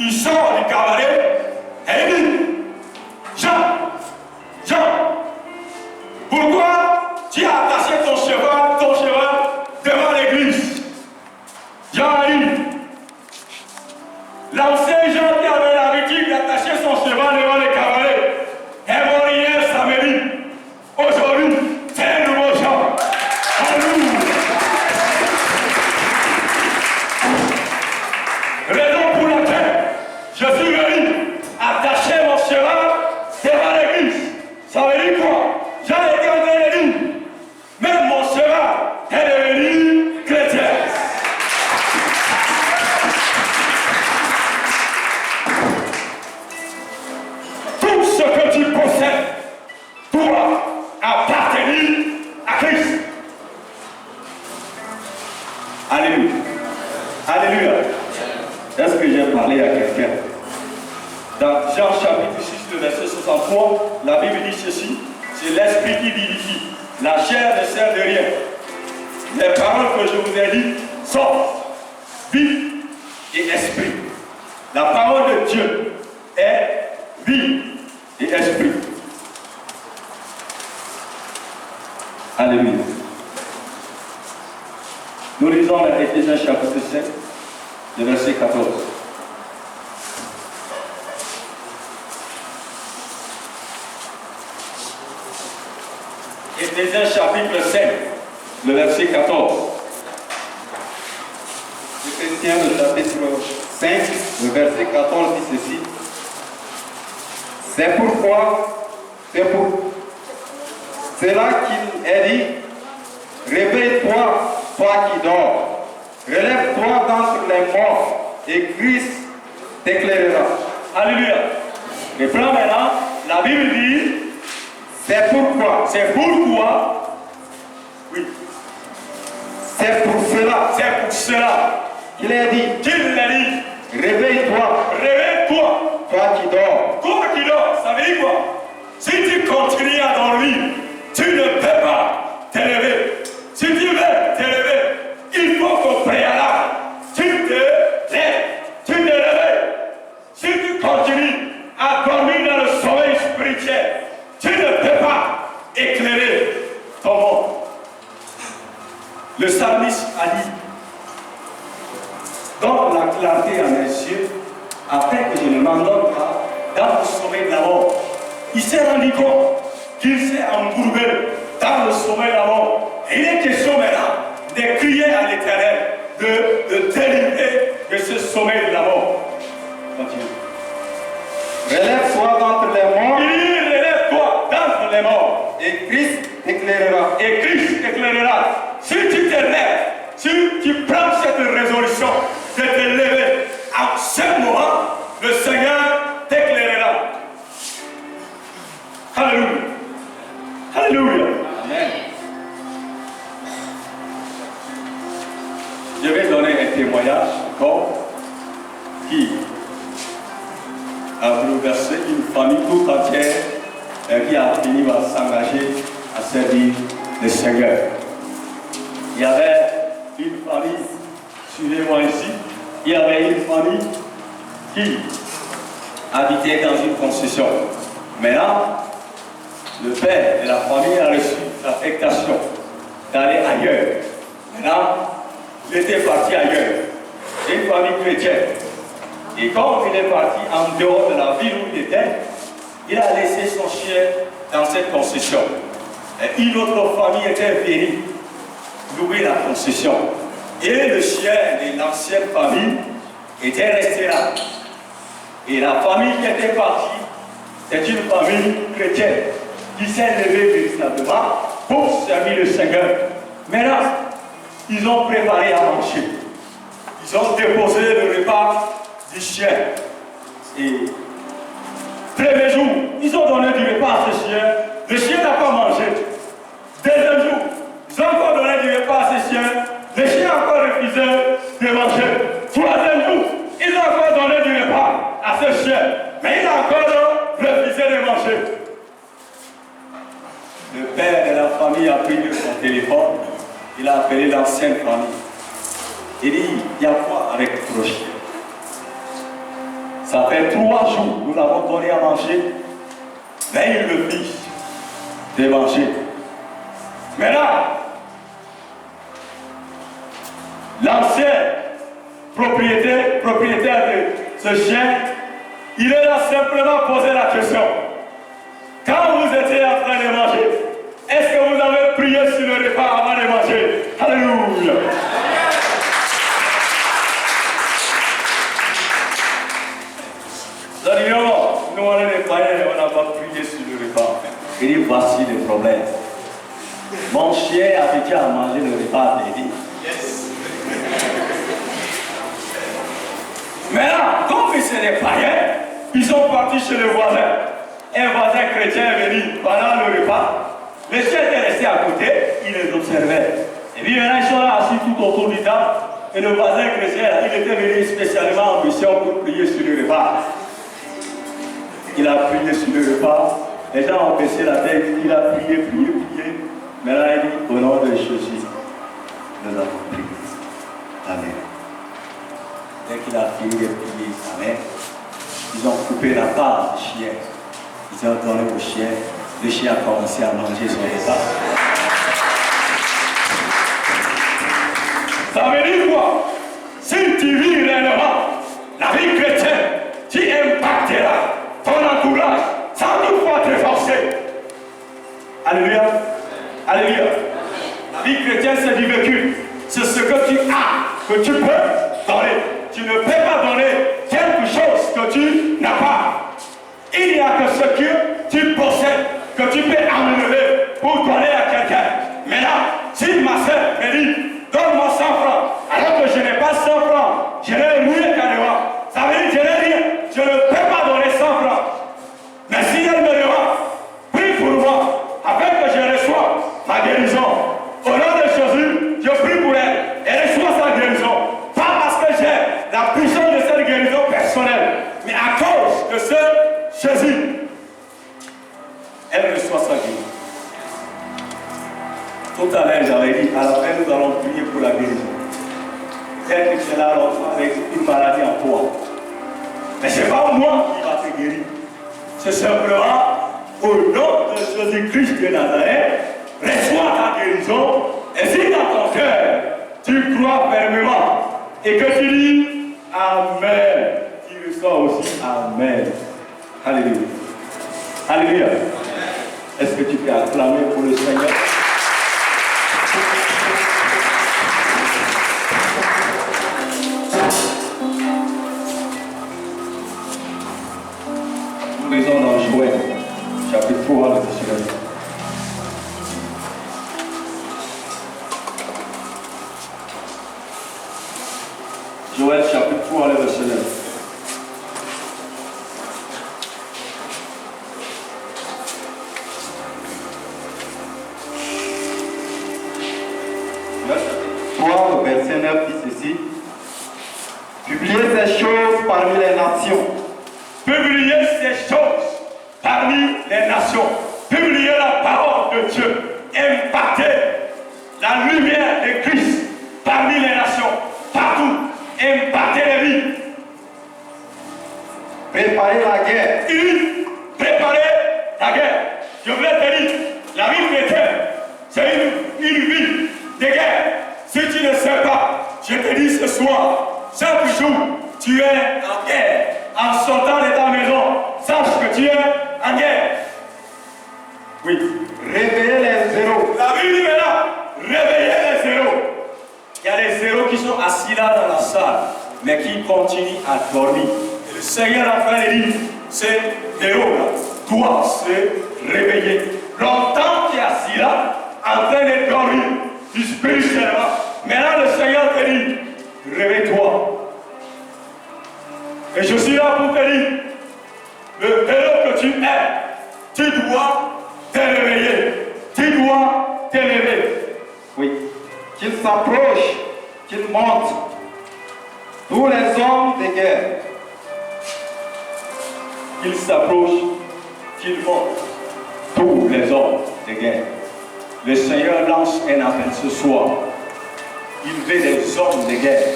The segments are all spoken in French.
il sort du cabaret et il dit, Jean, pourquoi tu as attaché ton cheval devant l'église? Jean a dit, l'ancien Jean qui avait l'habitude d'attacher son cheval devant le cabaret est mort hier samedi. Aujourd'hui, c'est un nouveau Jean. Alléluia. Raison pour laquelle je suis venu attacher mon cheval devant l'église. Ça veut dire quoi? Jean était en train de dire, même mon cheval est devenu chrétien. Tout ce que tu possèdes doit appartenir à Christ. Alléluia. Alléluia. Est-ce que j'ai parlé à quelqu'un? Dans Jean chapitre 6, le verset 63, la Bible dit ceci, c'est l'esprit qui vivifie. La chair ne sert de rien. Les paroles que je vous ai dites sont vie et esprit. La parole de Dieu est vie et esprit. Alléluia. Nous lisons dans Éphésiens chapitre 7, le verset 14. Éphésiens chapitre 7, le verset 14. Éphésiens le chapitre 5, le verset 14 dit ceci. C'est pour cela qu'il est dit, réveille-toi, toi qui dors, relève-toi d'entre les morts, et Christ t'éclairera. Alléluia. Reprends maintenant, la Bible dit, C'est pourquoi, oui, c'est pour cela qu'il est dit, réveille-toi, toi qui dors. Toi qui dors, ça veut dire quoi? Si tu continues à dormir, tu ne peux pas t'élever. Si tu veux t'élever, il faut qu'au préalable, tu te lèves, tu te réveilles. Si tu continues à dormir dans le sommeil spirituel, tu ne peux pas éclairer ton monde. Le psalmiste a dit, donne la clarté à mes yeux, afin que je ne m'endorme pas dans le sommeil de la mort. Il s'est rendu compte qu'il s'est embourbé dans le sommeil de la mort. Et il est question maintenant de crier à l'Éternel, de délivrer de ce sommeil de la mort. Continue. Relève-toi d'entre les morts, Il dit, relève-toi d'entre les morts. et Christ t'éclairera. Et Christ t'éclairera. Si tu te lèves, si tu prends cette résolution de te lever, à ce moment, le Seigneur t'éclairera. Alléluia. Alléluia. Amen. Je vais donner un témoignage encore qui a bouleversé une famille tout entière et qui a fini par s'engager à servir le Seigneur. Il y avait une famille, suivez-moi ici, il y avait une famille qui habitait dans une concession. Maintenant, le père de la famille a reçu l'affectation d'aller ailleurs. Maintenant, il était parti ailleurs. C'est une famille chrétienne. Et quand il est parti en dehors de la ville où il était, il a laissé son chien dans cette concession. Et une autre famille était venue louer la concession. Et le chien de l'ancienne famille était resté là. Et la famille qui était partie, c'est une famille chrétienne qui s'est levée véritablement pour servir le Seigneur. Maintenant, ils ont préparé à manger. Ils ont déposé le repas du chien. Et premier jour, ils ont donné du repas à ce chien. Le chien n'a pas mangé. Deuxième jour, ils ont encore donné du repas à ce chien. Le chien a encore refusé de manger. Troisième jour, ils ont encore donné du repas à ce chien. Mais il a encore refusé de manger. Le père de la famille a pris son téléphone. Il a appelé l'ancienne famille. Il dit, il y a quoi avec ton chien? Ça fait 3 jours que nous avons donné à manger. Mais il refuse de manger. Maintenant, l'ancien propriétaire de ce chien, il est là simplement posé la question. Quand vous étiez en train de manger, est-ce que vous avez prié sur le repas avant de manger? Alléluia! Nous, on est des païens, on n'a pas prié sur le repas. Il dit, voici le problème. Mon chien a déjà mangé le repas à midi. Yes. Maintenant, comme c'est des païens, ils sont partis chez le voisin. Un voisin chrétien est venu pendant le repas. Le chien était resté à côté, il les observait. Et puis maintenant, ils sont là assis tout autour du table. Et le voisin chrétien, il était venu spécialement en mission pour prier sur le repas. Il a prié sur le repas. Les gens ont baissé la tête, il a prié. Maintenant, il dit, au nom de Jésus, nous avons prié. Amen. Dès qu'il a fini de prier, amen, ils ont coupé la part du chien. Ils ont donné au chien. Le chien a commencé à manger son repas. Ça veut dire quoi? Si tu vis réellement la vie chrétienne, tu impacteras ton entourage sans toutefois te forcer. Alléluia. Alléluia. La vie chrétienne, c'est du vécu. C'est ce que tu as, que tu peux donner. Tu ne peux pas donner quelque chose que tu n'as pas. Il n'y a que ce que tu possèdes, que tu peux enlever pour donner à quelqu'un. Mais là, si ma soeur me dit, donne-moi 100 francs, alors que je n'ai pas 100 francs, je l'ai rouillé carrément. Ça veut dire que je n'ai rien. Je ne peux pas donner 100 francs. Mais si elle me demande, prie pour moi, afin que je reçoive ma guérison. Au nom de Jésus, je prie pour elle et reçois sa guérison. Pas parce que j'ai la puissance de cette guérison personnelle, mais à cause de ce Jésus. Elle reçoit sa guérison. Tout à l'heure, j'avais dit, à la fin, nous allons prier pour la guérison. Peut-être que c'est là avec une maladie en toi. Mais ce n'est pas moi qui va te guérir. C'est simplement au nom de Jésus-Christ de Nazareth, reçois ta guérison. Et si dans ton cœur, tu crois fermement et que tu dis Amen, tu reçois aussi Amen. Alléluia. Alléluia. Est-ce que tu peux acclamer pour le Seigneur? Nous lisons dans Joël, chapitre 3, verset 9. Joël, chapitre 3, verset 9. Verset 9 dit ceci. Publiez ces choses parmi les nations. Publiez ces choses parmi les nations. Publiez la parole de Dieu. Impactez la lumière de Christ parmi les nations. Partout. Impactez les vies. Préparez la guerre. Il dit, préparez la guerre. Je voulais te dire, la vie chrétienne, c'est une vie de guerre. Si tu ne sais pas, je te dis ce soir, chaque jour, tu es en guerre. En sortant de ta maison, sache que tu es en guerre. Oui. Réveillez les zéros. La Bible dit maintenant, réveillez les zéros. Il y a des zéros qui sont assis là dans la salle, mais qui continuent à dormir. Et le Seigneur a fait dire, ces zéros-là doivent se réveiller. Longtemps tu es assis là, en train de dormir. Spirituellement. Maintenant le Seigneur te dit, réveille-toi. Et je suis là pour te dire, le héros que tu es, tu dois te réveiller. Tu dois te lever. Oui. Qu'il s'approche, qu'il monte. Tous les hommes de guerre. Qu'il s'approche, qu'il monte. Tous les hommes de guerre. Le Seigneur lance un appel ce soir. Il veut des hommes de guerre.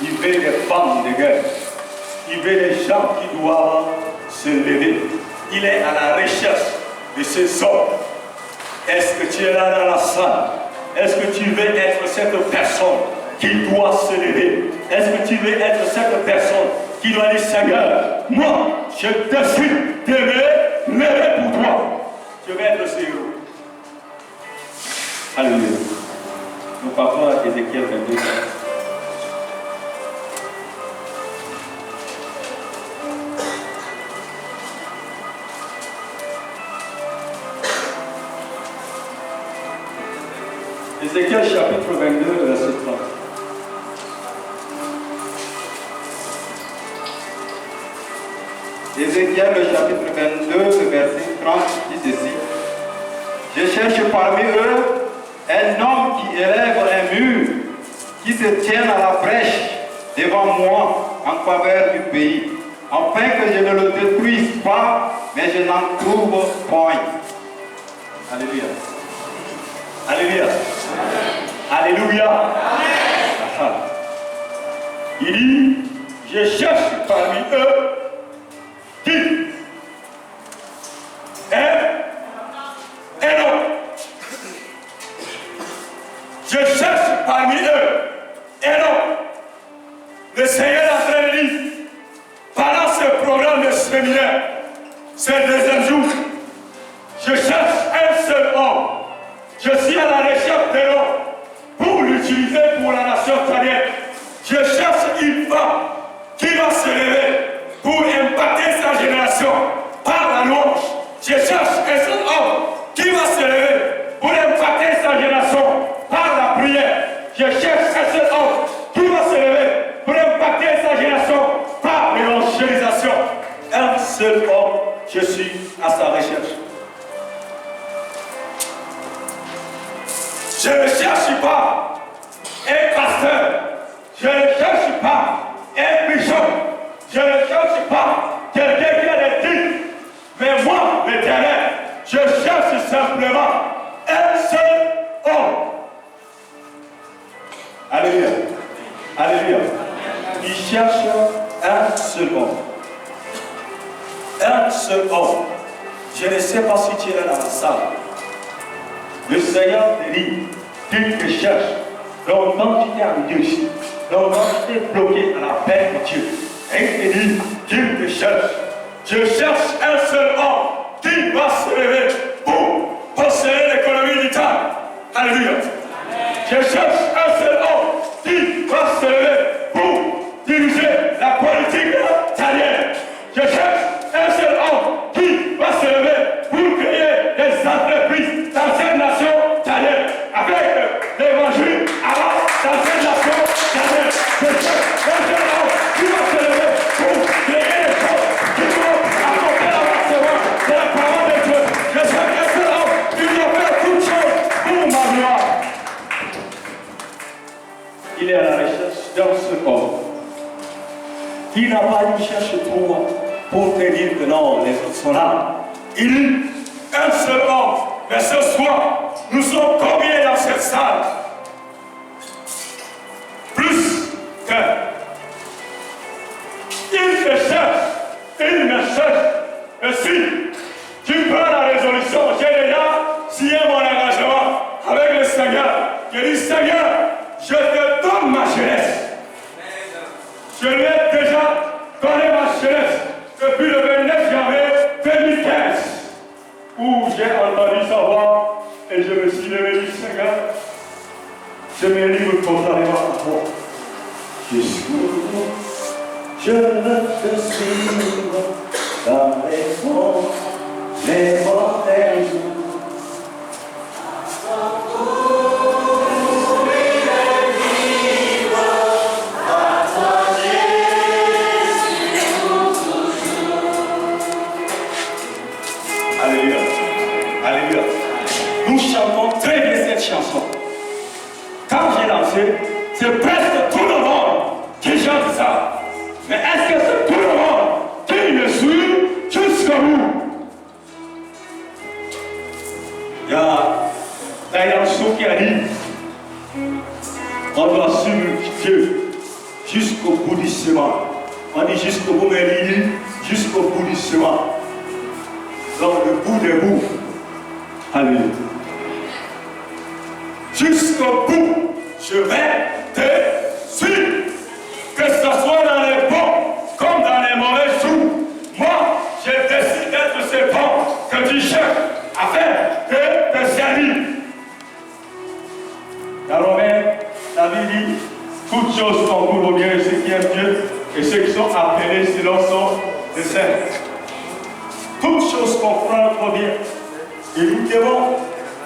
Il veut des femmes de guerre. Il veut des gens qui doivent se lever. Il est à la recherche de ces hommes. Est-ce que tu es là dans la salle? Est-ce que tu veux être cette personne qui doit se lever? Est-ce que tu veux être cette personne qui doit dire, Seigneur, moi, je décide de me lever pour toi. Je vais être ce héros. Alléluia. Nous partons à Ézéchiel 22. Ézéchiel chapitre 22, verset 30. Ézéchiel, le chapitre 22, verset 30, dit ceci. Je cherche parmi eux un homme qui élève un mur, qui se tienne à la brèche devant moi en faveur du pays, afin que je ne le détruise pas, mais je n'en trouve point. Alléluia. Alléluia. Alléluia. Amen. Il dit, je cherche parmi eux qui un homme. Je cherche parmi eux un homme. Le Seigneur est en train de dire, pendant ce programme de séminaire, c'est le deuxième jour, je cherche un seul homme. Je suis à la recherche d'un homme pour l'utiliser pour la nation chrétienne. Je cherche une femme qui va se lever pour impacter sa génération par la louange. Je cherche un seul homme qui va se lever pour impacter sa génération par la prière. Je cherche un seul homme qui va se lever pour impacter sa génération par l'évangélisation. Un seul homme, je suis à sa recherche. Je ne cherche pas un pasteur, je ne cherche pas un bishop, je ne cherche pas quelqu'un qui a des titres, mais moi, l'Éternel, je cherche simplement un seul homme. Alléluia. Alléluia. Il cherche un seul homme. Un seul homme. Je ne sais pas si tu es là dans la salle. Le Seigneur te dit, tu te cherches. Longtemps tu t'es arrêté ici. Longtemps tu t'es bloqué à la paix de Dieu. Et il te dit, tu te cherches. Je cherche un seul homme qui va se lever pour posséder l'économie du temps. Alléluia. Je cherche un seul homme qui va se lever pour diriger la politique italienne. Je cherche un seul homme qui va se lever pour créer des entreprises dans cette nation italienne. Avec l'évangile avant dans cette nation italienne. Je cherche un seul homme qui va se lever pour créer des choses qui vont apporter l'avancement de la parole de Dieu. Je cherche un seul homme qui va faire toutes choses pour ma gloire. Il est à la recherche d'un seul homme. Il n'a pas une cherche pour te dire que non, les autres sont là. Il dit un seul homme. Mais ce soir, nous sommes combien dans cette salle? Plus qu'un. Il te cherche, il me cherche. Et si tu prends la résolution, j'ai déjà signé mon engagement avec le Seigneur. Je dis, Seigneur, je te donne ma jeunesse. Je lui ai déjà donné ma jeunesse depuis le 29 janvier 2015, où j'ai entendu sa voix et je me suis levé du Seigneur. Je me livre totalement à toi. Jusqu'au bout, je te suivre dans les monts, les montagnes. Alléluia. Alléluia. Nous chantons très bien cette chanson. Quand j'ai lancé, c'est presque tout le monde qui chante ça. Mais est-ce que c'est tout le monde qui me suit jusqu'au bout? Il y a Dayanso qui a dit, on doit suivre Dieu jusqu'au bout du chemin. On dit jusqu'au bout, mais il dit jusqu'au bout du chemin. Donc le bout des bouts. Alléluia. Jusqu'au bout, je vais te suivre. Que ce soit dans les bons comme dans les mauvais jours. Moi, je décide d'être ce bon que tu cherches afin de te servir. Dans Romains, la Bible dit toutes choses concourent au bien de ceux qui aiment Dieu et ceux qui sont appelés selon son dessein. Toutes choses concourent au bien. Et nous devons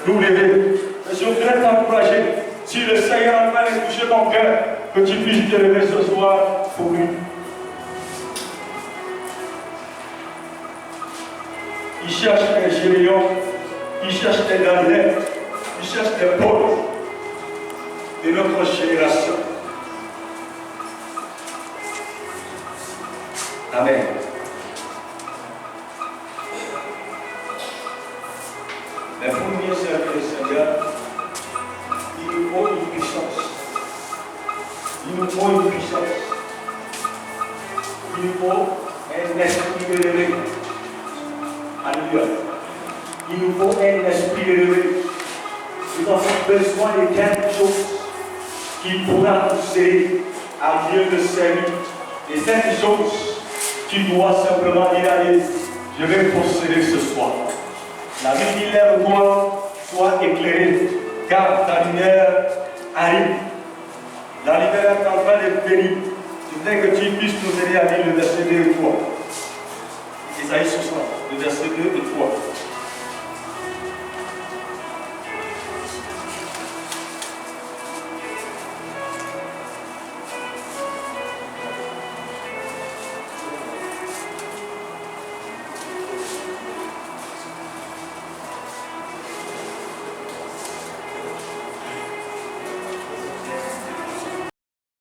nous lever. Je voudrais t'encourager, si le Seigneur est en train de toucher ton cœur, que tu puisses te lever ce soir pour lui. Il cherche des Géméons, il cherche des Daniel, il cherche des Paul de notre génération. Amen. Mais pour mieux servir le Seigneur, il nous faut une puissance. Il nous faut une puissance. Il nous faut un esprit élevé. Alléluia. Il nous faut un esprit élevé. Nous avons besoin de quelque chose qui pourra nous aider à mieux le servir. Et cette chose, tu dois simplement dire, allez, je vais posséder ce soir. La Bible dit, lève-toi, sois éclairé, car ta lumière arrive. La lumière est en train de venir. Je voudrais que tu puisses nous aider à lire le verset 2 et 3. Isaïe 60, le verset 2 et 3.